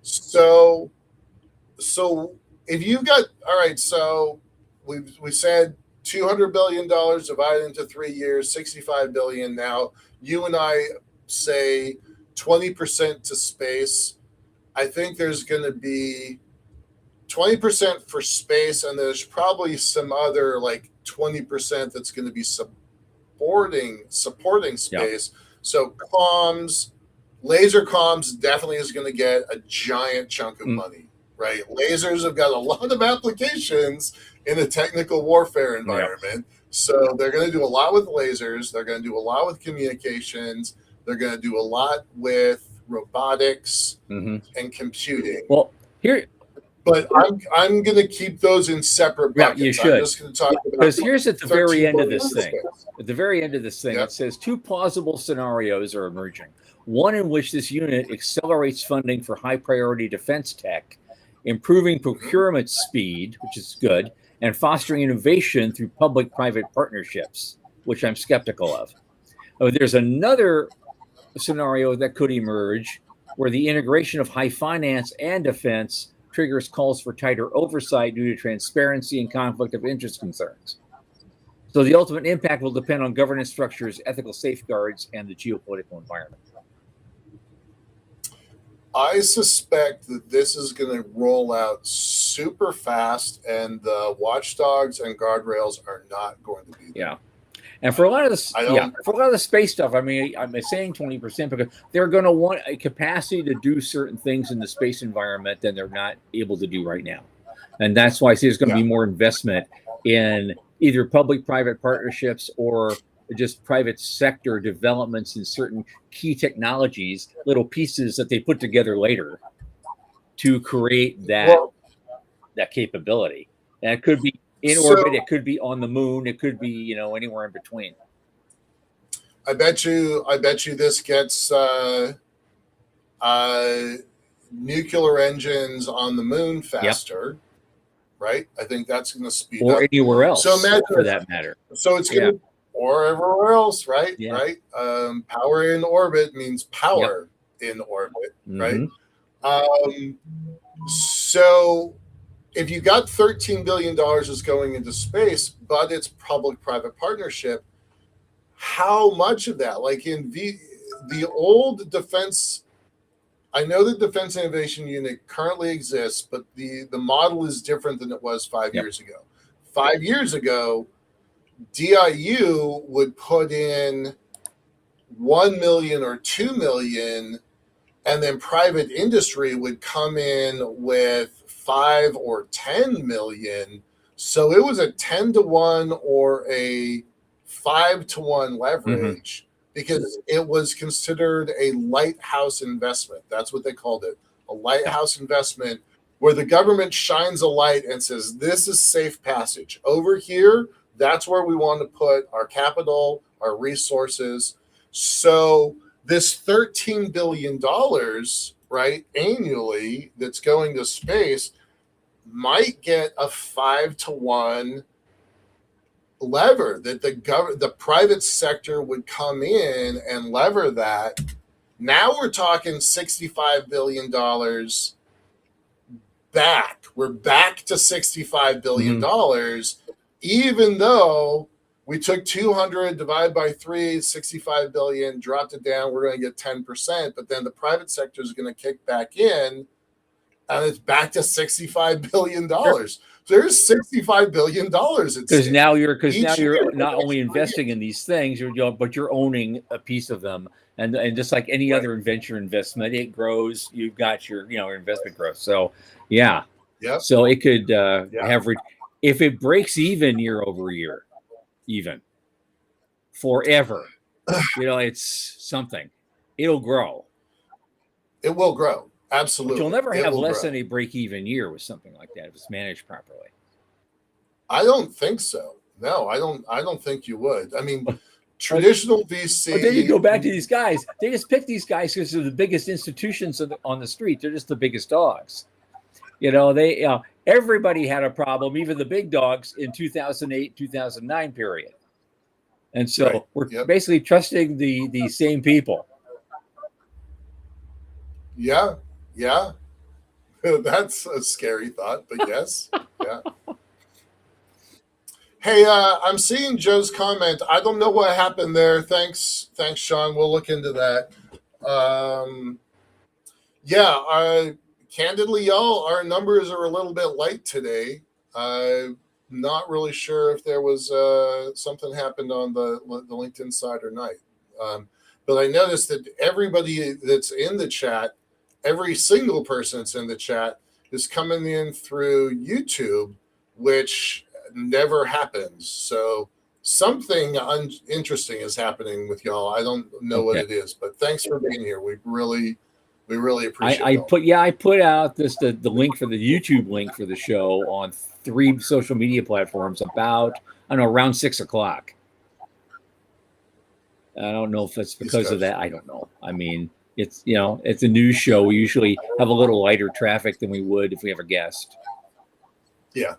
So if you've got, all right, so we said $200 billion divided into 3 years, $65 billion. Now you and I say 20% to space. I think there's going to be 20% for space, and there's probably some other like 20% that's going to be supporting space. Yep. So comms, laser comms definitely is going to get a giant chunk of money, right? Lasers have got a lot of applications in a technical warfare environment. Yep. So they're going to do a lot with lasers. They're going to do a lot with communications. They're going to do a lot with robotics and computing. Well, here... But I'm going to keep those in separate buckets. Yeah, you should. I'm just going to talk about, because here's at the very end of this thing. At the very end of this thing, it says 2 plausible scenarios are emerging. One in which this unit accelerates funding for high priority defense tech, improving procurement speed, which is good, and fostering innovation through public-private partnerships, which I'm skeptical of. There's another scenario that could emerge where the integration of high finance and defense triggers calls for tighter oversight due to transparency and conflict of interest concerns. So the ultimate impact will depend on governance structures, ethical safeguards, and the geopolitical environment. I suspect that this is going to roll out super fast, and the watchdogs and guardrails are not going to be there. Yeah. And for a lot of the space stuff, I mean, I'm saying 20% because they're going to want a capacity to do certain things in the space environment that they're not able to do right now. And that's why I see there's going to be more investment in either public-private partnerships or just private sector developments in certain key technologies, little pieces that they put together later to create that capability. And it could be in orbit, it could be on the moon, it could be, anywhere in between. I bet you this gets nuclear engines on the moon faster, right? I think that's going to speed up. Or anywhere else, so imagine for that matter. So it's going to, or everywhere else, right? Yeah. Right? Power in orbit means power in orbit, right? So if you got $13 billion is going into space, but it's public-private partnership, how much of that, like in the old defense, I know the Defense Innovation Unit currently exists, but the model is different than it was 5 years ago. 5 years ago, DIU would put in 1 million or 2 million, and then private industry would come in with 5 or 10 million. So it was a 10-to-1 or a 5-to-1 leverage because it was considered a lighthouse investment. That's what they called it, a lighthouse investment, where the government shines a light and says, this is safe passage. Over here, that's where we want to put our capital, our resources. So this $13 billion, right, annually that's going to space might get a 5-to-1 lever that the private sector would come in and lever that. Now we're talking $65 billion back. We're back to $65 billion, even though we took 200 divided by 3, 65 billion, dropped it down. We're going to get 10%, but then the private sector is going to kick back in, and it's back to $65 billion. So there's $65 billion. Because now you're not only investing in these things, but you're owning a piece of them, and just like any other venture investment, it grows. You've got your investment growth. So yeah, so it could have if it breaks even year over year, even forever, it's something. It'll grow. It will grow. Absolutely. But you'll never have less than a break-even year with something like that if it's managed properly. I don't think so. No, I don't think you would. I mean, traditional VC. But then you go back to these guys. They just pick these guys because they're the biggest institutions on the street. They're just the biggest dogs. Everybody had a problem, even the big dogs, in 2008, 2009 period. And so we're basically trusting the same people. Yeah. Yeah. That's a scary thought, but yes. Yeah. Hey, I'm seeing Joe's comment. I don't know what happened there. Thanks, Sean. We'll look into that. Candidly, y'all, our numbers are a little bit light today. Not really sure if there was something happened on the LinkedIn side or not. But I noticed that everybody that's in the chat, every single person that's in the chat, is coming in through YouTube, which never happens. So something interesting is happening with y'all. I don't know what it is, but thanks for being here. We really appreciate it. I put out the link for the YouTube link for the show on 3 social media platforms about, around 6:00. I don't know if it's because of that. I don't know. I mean, it's a news show. We usually have a little lighter traffic than we would if we have a guest. Yeah.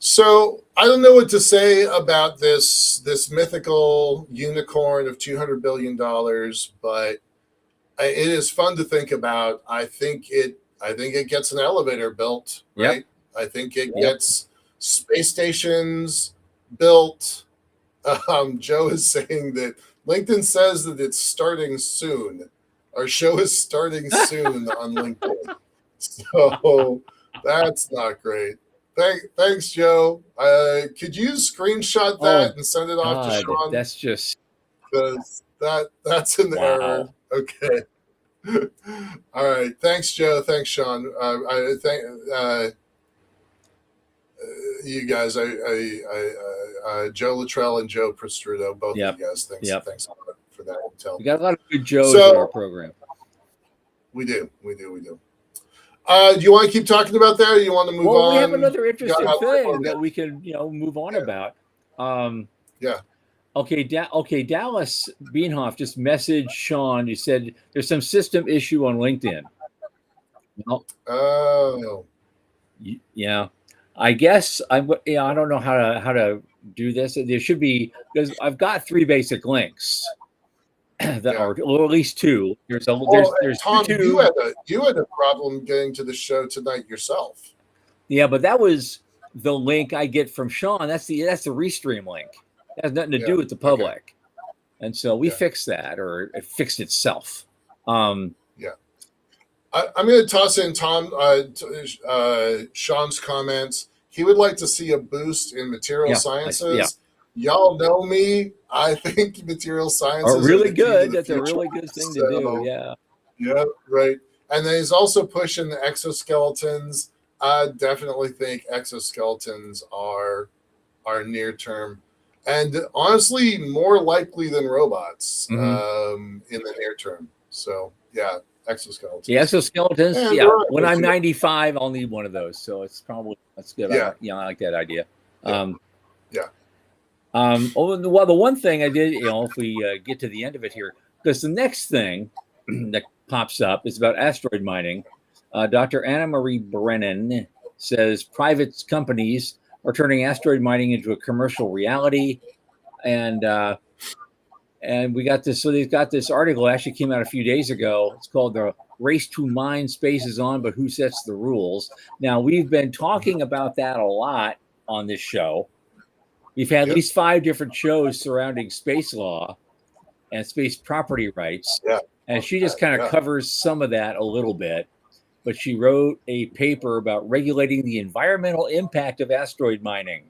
So I don't know what to say about this mythical unicorn of $200 billion, but it is fun to think about. I think it gets an elevator built, right? I think it gets space stations built. Joe is saying that LinkedIn says that it's starting soon. Our show is starting soon on LinkedIn. So that's not great. Thanks, Joe. Could you screenshot that and send it off to Sean? That's just that's an error. Okay. All right. Thanks, Joe. Thanks, Sean. You guys, Joe Luttrell and Joe Prostruto, both of you guys. Thanks for that intel. We got a lot of good Joes in our program. We do. Do you want to keep talking about that, or you want to move on? We have another interesting thing that we can, move on about. Okay, Dallas Beanhoff just messaged Sean. He said there's some system issue on LinkedIn. Yeah. I guess I don't know how to do this. There should be, because I've got 3 basic links. or at least two. There's Tom, two. you had a problem getting to the show tonight yourself. Yeah, but that was the link I get from Sean. That's the restream link. It has nothing to do with the public. Okay. And so we fixed that, or it fixed itself. I'm going to toss in Tom, Sean's comments. He would like to see a boost in material sciences. Y'all know me. I think material sciences are really good. That's a really good thing to do. Yeah. Yeah, right. And then he's also pushing the exoskeletons. I definitely think exoskeletons are near term, and honestly, more likely than robots in the near term. So yeah, exoskeletons. Yeah, exoskeletons. And when I'm 95, I'll need one of those. So that's good. I like that idea. Well, the one thing I did, if we get to the end of it here, because the next thing that pops up is about asteroid mining. Dr. Anna Marie Brennan says private companies are turning asteroid mining into a commercial reality, and we got this. So they've got this article actually came out a few days ago. It's called "The Race to Mine Space is On, but Who Sets the Rules?" Now we've been talking about that a lot on this show. We've had at least 5 different shows surrounding space law and space property rights. Yeah. And she just kind of covers some of that a little bit. But she wrote a paper about regulating the environmental impact of asteroid mining.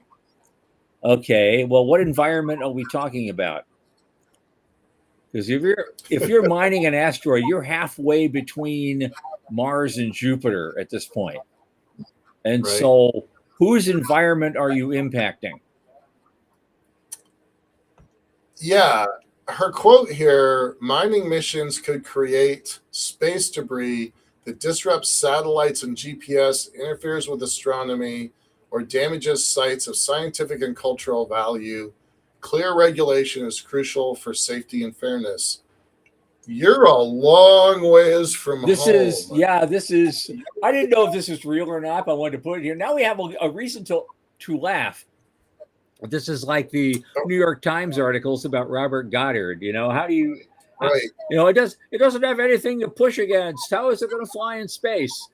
Okay, well, what environment are we talking about? Because if you're mining an asteroid, you're halfway between Mars and Jupiter at this point. And so whose environment are you impacting? Yeah, her quote here, mining missions could create space debris that disrupts satellites and GPS, interferes with astronomy, or damages sites of scientific and cultural value. Clear regulation is crucial for safety and fairness. You're a long ways from home. This is, I didn't know if this was real or not, but I wanted to put it here. Now we have a reason to laugh. This is like the New York Times articles about Robert Goddard. How do you, it doesn't have anything to push against. How is it going to fly in space?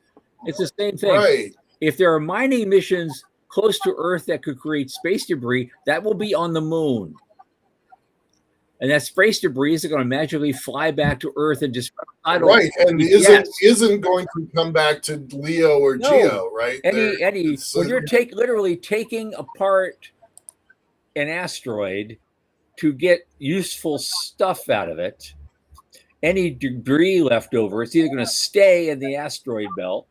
It's the same thing. Right. If there are mining missions close to Earth that could create space debris, that will be on the moon. And that space debris is going to magically fly back to Earth and just and isn't going to come back to Leo or Geo, right? Eddie, when you're literally taking apart an asteroid to get useful stuff out of it, any debris left over, it's either going to stay in the asteroid belt,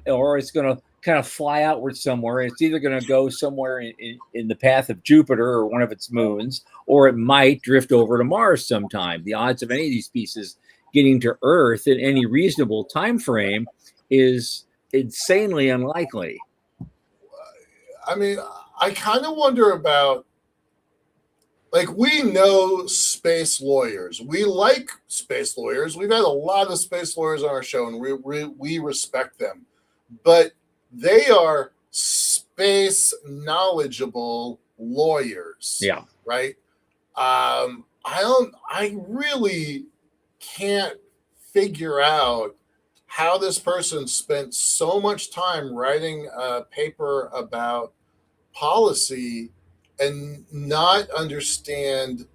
or it's going to kind of fly outward somewhere. It's either going to go somewhere in the path of Jupiter or one of its moons, or it might drift over to Mars sometime. The odds of any of these pieces getting to Earth in any reasonable time frame is insanely unlikely. I mean, I kind of wonder about, we know space lawyers. We like space lawyers. We've had a lot of space lawyers on our show, and we respect them. But they are space knowledgeable lawyers. Yeah. Right. I really can't figure out how this person spent so much time writing a paper about policy and not understand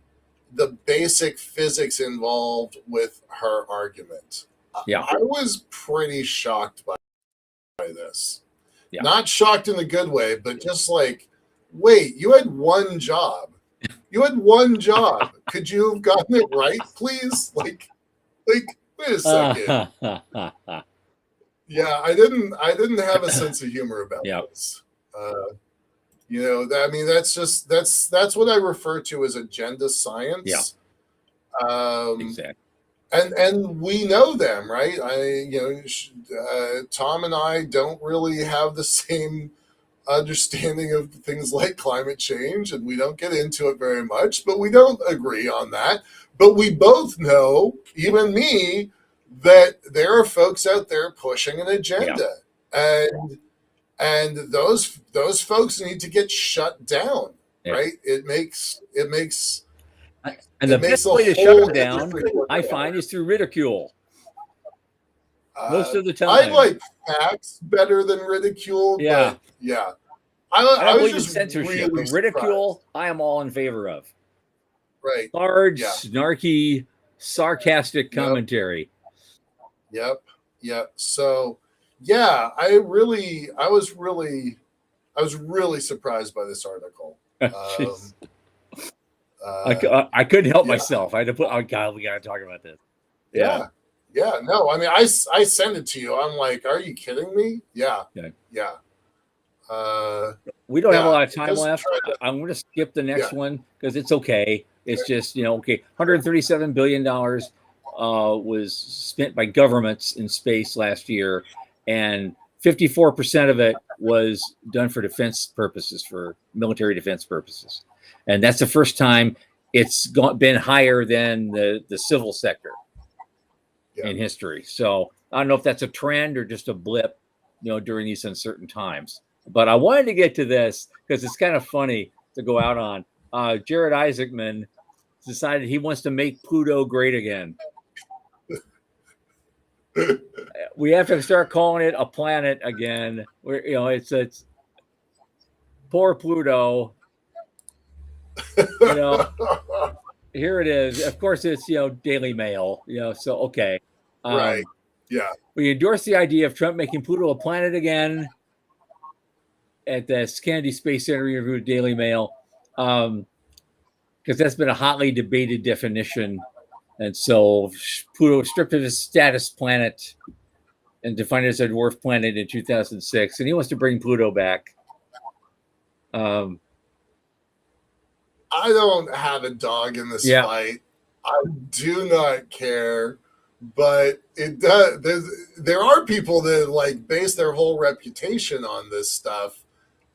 the basic physics involved with her argument. Yeah. I was pretty shocked by this. Yeah. Not shocked in a good way, but just wait, you had one job. You had one job. Could you have gotten it right, please? Wait a second. Yeah, I didn't have a sense of humor about this. That's what I refer to as agenda science. Yeah. Exactly. And we know them, right? Tom and I don't really have the same understanding of things like climate change, and we don't get into it very much, but we don't agree on that. But we both know, even me, that there are folks out there pushing an agenda, and those folks need to get shut down, right? It makes And the It makes best the way to shut whole them down, industry work I better. find, is through ridicule. Most of the I time. like facts better than ridicule, Yeah. but yeah. I I don't was believe in just censorship, really but ridicule, surprised. I am all in favor of. Right. Large, Yeah. snarky, sarcastic Yep. commentary. Yep. Yep. So yeah, I was really surprised by this article. Jeez. Uh, I couldn't help yeah. myself. I had to put, oh God, we got to talk about this. Yeah. Yeah. No, I mean, I sent it to you. I'm like, are you kidding me? Yeah. Yeah. Yeah. We don't have a Yeah, lot of time just left. try to- I'm going to skip the next Yeah. one because it's okay. It's just, okay. $137 billion was spent by governments in space last year, and 54% of it was done for defense purposes, for military defense purposes. And that's the first time it's been higher than the civil sector Yeah. in history. So I don't know if that's a trend or just a blip, during these uncertain times. But I wanted to get to this because it's kind of funny to go out on. Jared Isaacman decided he wants to make Pluto great again. We have to start calling it a planet again. It's poor Pluto. Here it is. Of course, it's Daily Mail. So okay. Right. Yeah. We endorse the idea of Trump making Pluto a planet again. At the Kennedy Space Center interview with Daily Mail, because that's been a hotly debated definition. And so Pluto was stripped of his status planet and defined as a dwarf planet in 2006. And he wants to bring Pluto back. I don't have a dog in this fight. I do not care. But it does. There are people that like base their whole reputation on this stuff,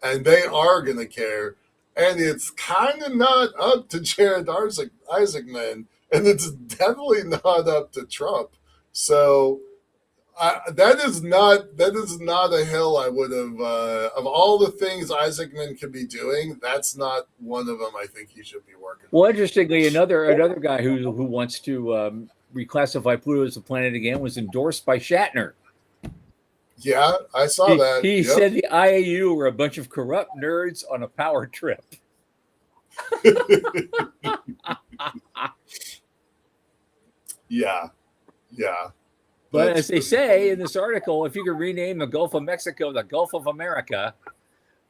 and they are going to care. And it's kind of not up to Jared Isaacman, and it's definitely not up to Trump. So that is not a hill I would have. Of all the things Isaacman could be doing, that's not one of them. I think he should be working. Well, interestingly, another guy who wants to reclassify Pluto as a planet again was endorsed by Shatner. Yeah, I saw that. He said the IAU were a bunch of corrupt nerds on a power trip. Yeah. But as they say in this article, if you could rename the Gulf of Mexico the Gulf of America,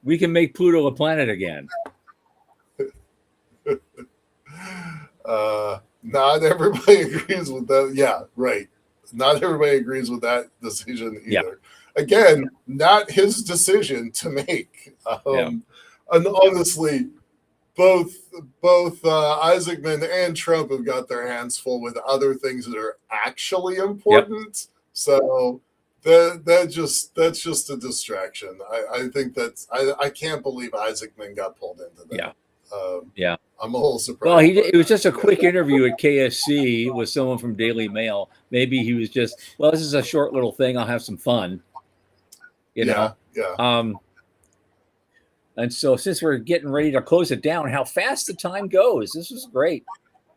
we can make Pluto a planet again. Not everybody agrees with that. Yeah, right. Not everybody agrees with that decision either. Yeah. Again, not his decision to make. And honestly, both Isaacman and Trump have got their hands full with other things that are actually important. Yep. So that's just a distraction. I think I can't believe Isaacman got pulled into that. Yeah. I'm a little surprised. Well, it was just a quick interview at KSC with someone from Daily Mail. Maybe he was just, this is a short little thing. I'll have some fun. Yeah. And so since we're getting ready to close it down, how fast the time goes. This was great.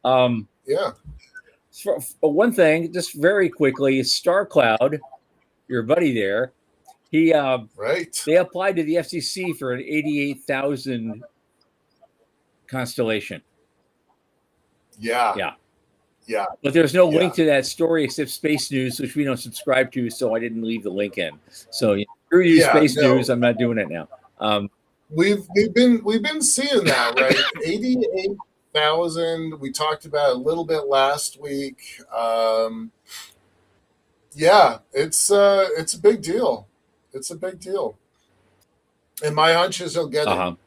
Yeah. For one thing, just very quickly, Star Cloud, your buddy there, he right. They applied to the FCC for an 88,000 constellation. Yeah. But there's no link to that story except Space News, which we don't subscribe to, so I didn't leave the link in. So screw you, Space News. I'm not doing it now. We've been seeing that, right? 88,000. We talked about it a little bit last week. It's a big deal. It's a big deal. And my hunch is he'll get it.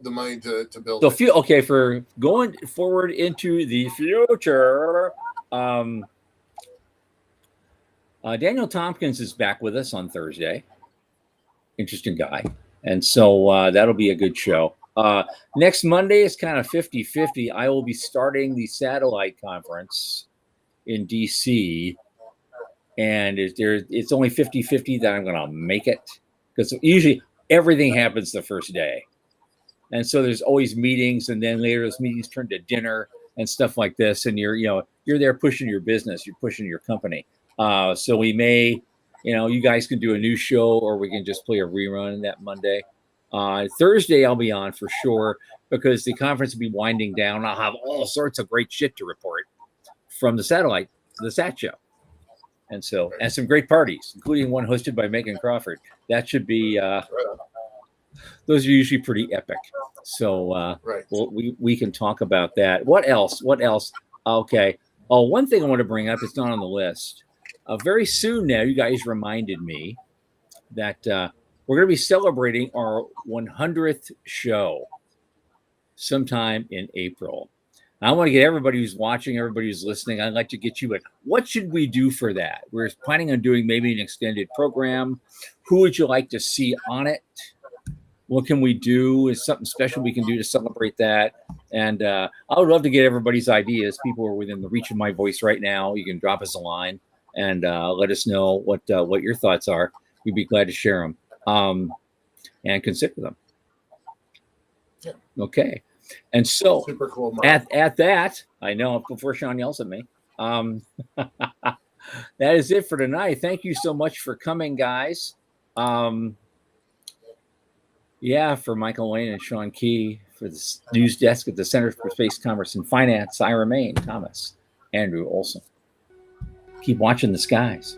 The money to build it. So for going forward into the future, Daniel Tompkins is back with us on Thursday. Interesting guy. And so that'll be a good show. Next Monday is kind of 50-50. I will be starting the satellite conference in DC. And it's only 50-50 that I'm going to make it. Because usually everything happens the first day. And so there's always meetings, and then later those meetings turn to dinner and stuff like this. And you're there pushing your business, you're pushing your company. So we may, you guys can do a new show, or we can just play a rerun that Monday. Thursday I'll be on for sure, because the conference will be winding down. I'll have all sorts of great shit to report from the SAT show. And some great parties, including one hosted by Megan Crawford. That should be, those are usually pretty epic. So we can talk about that. What else? Okay. Oh, one thing I want to bring up, it's not on the list. Very soon now, you guys reminded me that we're going to be celebrating our 100th show sometime in April. I want to get everybody who's watching, everybody who's listening, I'd like to get you in. What should we do for that? We're planning on doing maybe an extended program. Who would you like to see on it? What can we do? Is something special we can do to celebrate that? And I would love to get everybody's ideas. People are within the reach of my voice right now. You can drop us a line and let us know what your thoughts are. We'd be glad to share them and consider them. Yeah. Okay. And so super cool, at that, I know before Sean yells at me, that is it for tonight. Thank you so much for coming, guys. For Michael Lane and Sean Key, for the news desk at the Center for Space Commerce and Finance, I remain Thomas Andrew Olson. Keep watching the skies.